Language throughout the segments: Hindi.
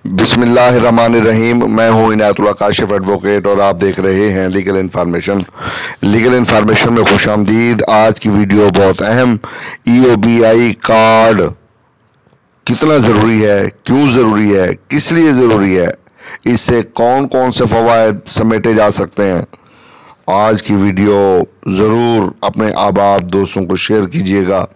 बिस्मिल्लाहिर्रहमानिर्रहीम। मैं हूँ इनायतुल्लाह काशिफ एडवोकेट और आप देख रहे हैं लीगल इन्फॉर्मेशन। लीगल इन्फॉर्मेशन में खुशामदीद। आज की वीडियो बहुत अहम। EOBI कार्ड कितना ज़रूरी है, क्यों ज़रूरी है, किस लिए ज़रूरी है, इससे कौन कौन से फ़वाइद समेटे जा सकते हैं। आज की वीडियो ज़रूर अपने अहबाब दोस्तों को शेयर कीजिएगा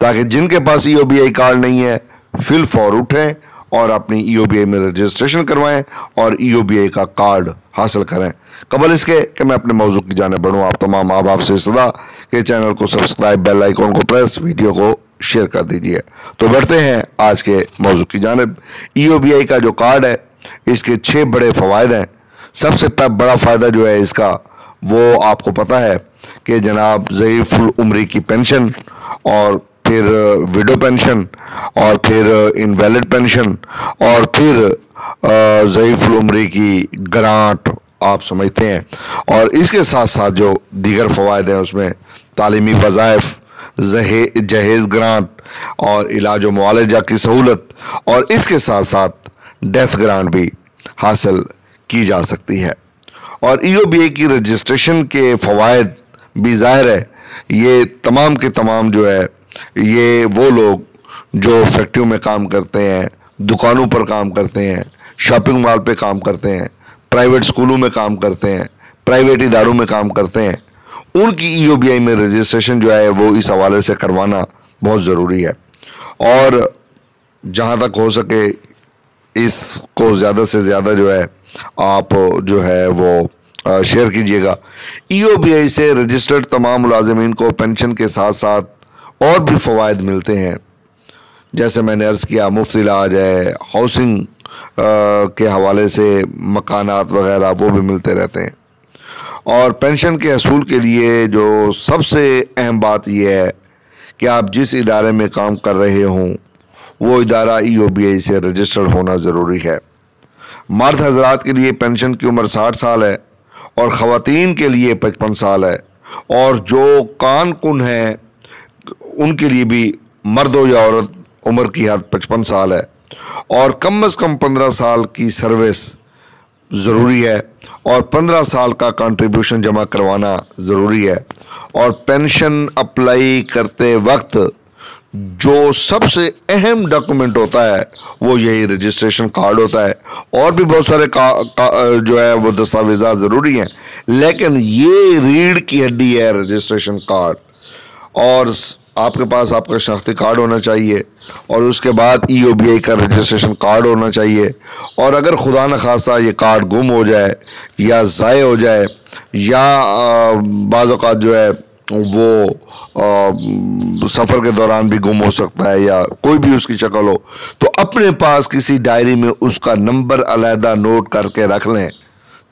ताकि जिनके पास EOBI कार्ड नहीं है फिल फॉर उठें और अपनी EOBI में रजिस्ट्रेशन करवाएं और EOBI का कार्ड हासिल करें। कबल इसके कि मैं अपने मौजू की जाने बढ़ूँ, आप तमाम अहबाब से सदा के चैनल को सब्सक्राइब, बेल आइकॉन को प्रेस, वीडियो को शेयर कर दीजिए। तो बढ़ते हैं आज के मौजू की जानिब। EOBI का जो कार्ड है इसके 6 बड़े फ़वाइद हैं। सबसे बड़ा फ़ायदा जो है इसका वो आपको पता है कि जनाब ज़ईफ़ुल उम्री की पेंशन और फिर विडो पेंशन और फिर इनवैलिड पेंशन और फिर ज़ईफ़ुल उम्री की ग्रांट आप समझते हैं। और इसके साथ साथ जो दीगर फ़वाइद हैं उसमें तालीमी वज़ाइफ, जहेज़ ग्रांट और इलाज व मुआलजा की सहूलत और इसके साथ साथ डेथ ग्रांट भी हासिल की जा सकती है। और EOBI की रजिस्ट्रेशन के फ़वाइद भी ज़ाहिर है ये तमाम के तमाम जो है ये वो लोग जो फैक्ट्रियों में काम करते हैं, दुकानों पर काम करते हैं, शॉपिंग मॉल पे काम करते हैं, प्राइवेट स्कूलों में काम करते हैं, प्राइवेट इदारों में काम करते हैं, उनकी EOBI में रजिस्ट्रेशन जो है वो इस हवाले से करवाना बहुत ज़रूरी है। और जहाँ तक हो सके इसको ज़्यादा से ज़्यादा जो है आप जो है वो शेयर कीजिएगा। EOBI से रजिस्टर्ड तमाम मुलाजिमीन को पेंशन के साथ साथ और भी फ़वाइद मिलते हैं, जैसे मैंने अर्ज़ किया मुफ्त इलाज है, हाउसिंग के हवाले से मकानात वगैरह वो भी मिलते रहते हैं। और पेंशन के हसूल के लिए जो सबसे अहम बात यह है कि आप जिस इदारे में काम कर रहे हों वो इदारा EOBI से रजिस्टर्ड होना ज़रूरी है। मर्द हजरात के लिए पेंशन की उम्र 60 साल है और ख़वातीन के लिए 55 साल है, और जो कारकुन हैं उनके लिए भी मर्द हो या औरत उम्र की हद 55 साल है और कम से कम 15 साल की सर्विस ज़रूरी है और 15 साल का कंट्रीब्यूशन जमा करवाना ज़रूरी है। और पेंशन अप्लाई करते वक्त जो सबसे अहम डॉक्यूमेंट होता है वो यही रजिस्ट्रेशन कार्ड होता है। और भी बहुत सारे जो है वो दस्तावेज़ात ज़रूरी हैं, लेकिन ये रीढ़ की हड्डी है रजिस्ट्रेशन कार्ड। और आपके पास आपका शनाख्ती कार्ड होना चाहिए और उसके बाद EOBI का रजिस्ट्रेशन कार्ड होना चाहिए। और अगर खुदा न खासा ये कार्ड गुम हो जाए या ज़ाय हो जाए या बाज़ औक़ात जो है वो सफ़र के दौरान भी गुम हो सकता है या कोई भी उसकी शक्ल हो, तो अपने पास किसी डायरी में उसका नंबर अलहदा नोट करके रख लें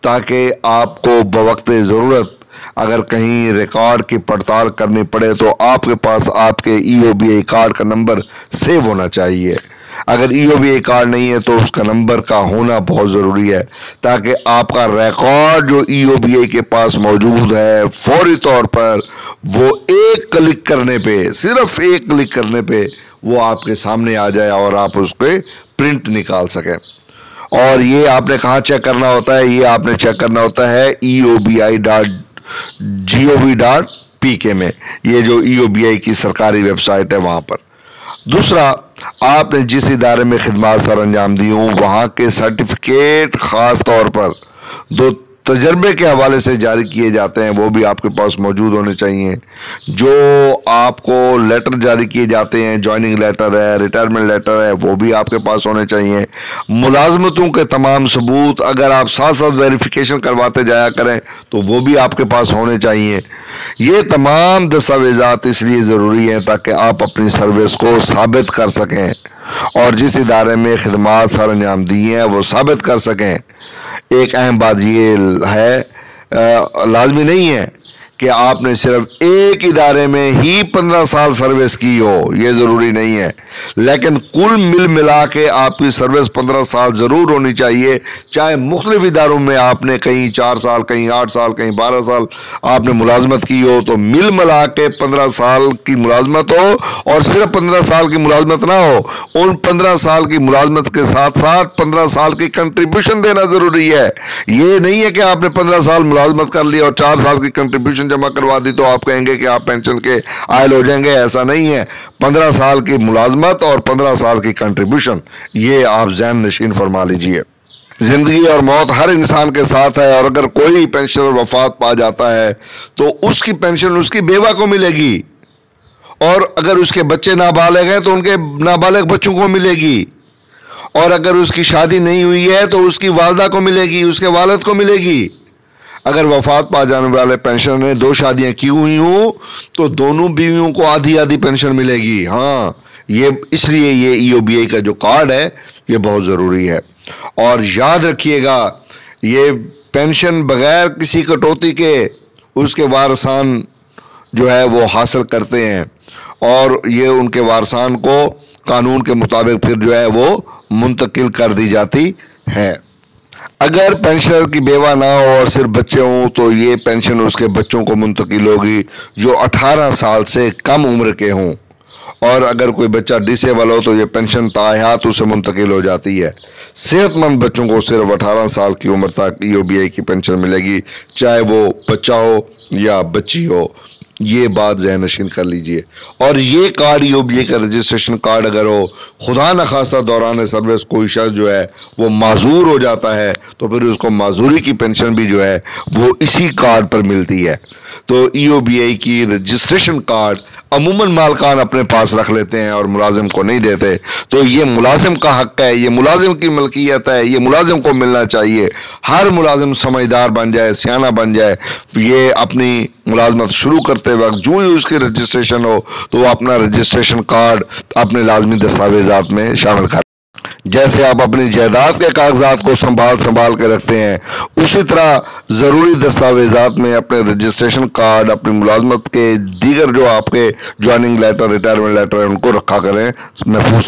ताकि आपको बवक़्ते ज़रूरत अगर कहीं रिकॉर्ड की पड़ताल करनी पड़े तो आपके पास आपके EOBI कार्ड का नंबर सेव होना चाहिए। अगर EOBI कार्ड नहीं है तो उसका नंबर का होना बहुत ज़रूरी है ताकि आपका रिकॉर्ड जो EOBI के पास मौजूद है फौरी तौर पर वो एक क्लिक करने पे, सिर्फ एक क्लिक करने पे वो आपके सामने आ जाए और आप उसके प्रिंट निकाल सकें। और ये आपने कहाँ चेक करना होता है? ये आपने चेक करना होता है EOBI.gov.pk में, ये जो EOBI की सरकारी वेबसाइट है वहाँ पर। दूसरा, आपने जिस इदारे में खिदमत सर अंजाम दी हूँ वहाँ के सर्टिफिकेट ख़ास तौर पर दो तजर्बे के हवाले से जारी किए जाते हैं वो भी आपके पास मौजूद होने चाहिए। जो आपको लेटर जारी किए जाते हैं, जॉइनिंग लेटर है, रिटायरमेंट लेटर है, वो भी आपके पास होने चाहिए। मुलाजमतों के तमाम सबूत अगर आप साथ साथ वेरिफिकेशन करवाते जाया करें तो वो भी आपके पास होने चाहिए। ये तमाम दस्तावेज़ात इसलिए ज़रूरी हैं ताकि आप अपनी सर्विस को साबित कर सकें और जिस इदारे में खिदमत सर अंजाम दी हैं वो साबित कर सकें। एक अहम बात ये है, लाजमी नहीं है कि आपने सिर्फ एक इदारे में ही 15 साल सर्विस की हो, ये ज़रूरी नहीं है, लेकिन कुल मिल मिला के आपकी सर्विस 15 साल ज़रूर होनी चाहिए। चाहे मुख्तलिफ इदारों में आपने कहीं 4 साल, कहीं 8 साल, कहीं 12 साल आपने मुलाजमत की हो, तो मिल मिला के 15 साल की मुलाजमत हो। और सिर्फ 15 साल की मुलाजमत ना हो, उन 15 साल की मुलाजमत के साथ साथ 15 साल की कंट्रीब्यूशन देना ज़रूरी है। ये नहीं है कि आपने 15 साल मुलाजमत कर ली और 4 साल की कंट्रीब्यूशन जमा करवा दी तो आप कहेंगे कि आप पेंशन के आयल हो जाएंगे। ऐसा नहीं है। 15 साल की मुलाजमत और 15 साल की कंट्रीब्यूशन, ये आप ज़हन नशीन फरमा लीजिए। जिंदगी और मौत हर इंसान के साथ है, और अगर कोई पेंशनर वफात पा जाता है तो उसकी पेंशन उसकी बेवा को मिलेगी, और अगर उसके बच्चे नाबालिग हैं तो उनके नाबालिग बच्चों को मिलेगी, और अगर उसकी शादी नहीं हुई है तो उसकी वालदा को मिलेगी, उसके वालिद को मिलेगी। अगर वफात पा जाने वाले पेंशनर ने 2 शादियां की हुई हों तो दोनों बीवियों को आधी आधी पेंशन मिलेगी। हाँ, ये इसलिए ये EOBI का जो कार्ड है ये बहुत ज़रूरी है। और याद रखिएगा, ये पेंशन बगैर किसी कटौती के उसके वारसान जो है वो हासिल करते हैं, और ये उनके वारसान को कानून के मुताबिक फिर जो है वो मुंतकिल कर दी जाती है। अगर पेंशनर की बेवा ना हो और सिर्फ बच्चे हों तो ये पेंशन उसके बच्चों को मुंतकिल होगी जो 18 साल से कम उम्र के हों, और अगर कोई बच्चा डिसेबल हो तो ये पेंशन ताहयात उसे मुंतकिल हो जाती है। सेहतमंद बच्चों को सिर्फ 18 साल की उम्र तक EOBI की पेंशन मिलेगी, चाहे वो बच्चा हो या बच्ची हो। ये बात ज़हन नशीन कर लीजिए। और ये कार्ड EOBI का रजिस्ट्रेशन कार्ड अगर हो, खुदा न खासा दौरान सर्विस कोई शख्स जो है वो माजूर हो जाता है तो फिर उसको माजूरी की पेंशन भी जो है वो इसी कार्ड पर मिलती है। तो EOBI की रजिस्ट्रेशन कार्ड अमूमन मालकान अपने पास रख लेते हैं और मुलाजिम को नहीं देते। तो ये मुलाजिम का हक है, ये मुलाजिम की मलकियत है, ये मुलाजिम को मिलना चाहिए। हर मुलाजिम समझदार बन जाए, सियाना बन जाए। ये अपनी मुलाजमत शुरू करते वक्त जो ही उसकी रजिस्ट्रेशन हो तो वो अपना रजिस्ट्रेशन कार्ड अपने लाजमी दस्तावेजात में शामिल कर। जैसे आप अपनी जायदाद के कागजात को संभाल के रखते हैं, उसी तरह ज़रूरी दस्तावेजात में अपने रजिस्ट्रेशन कार्ड, अपनी मुलाजमत के दीगर जो आपके ज्वाइनिंग लेटर, रिटायरमेंट लेटर है, उनको रखा करें, महफूज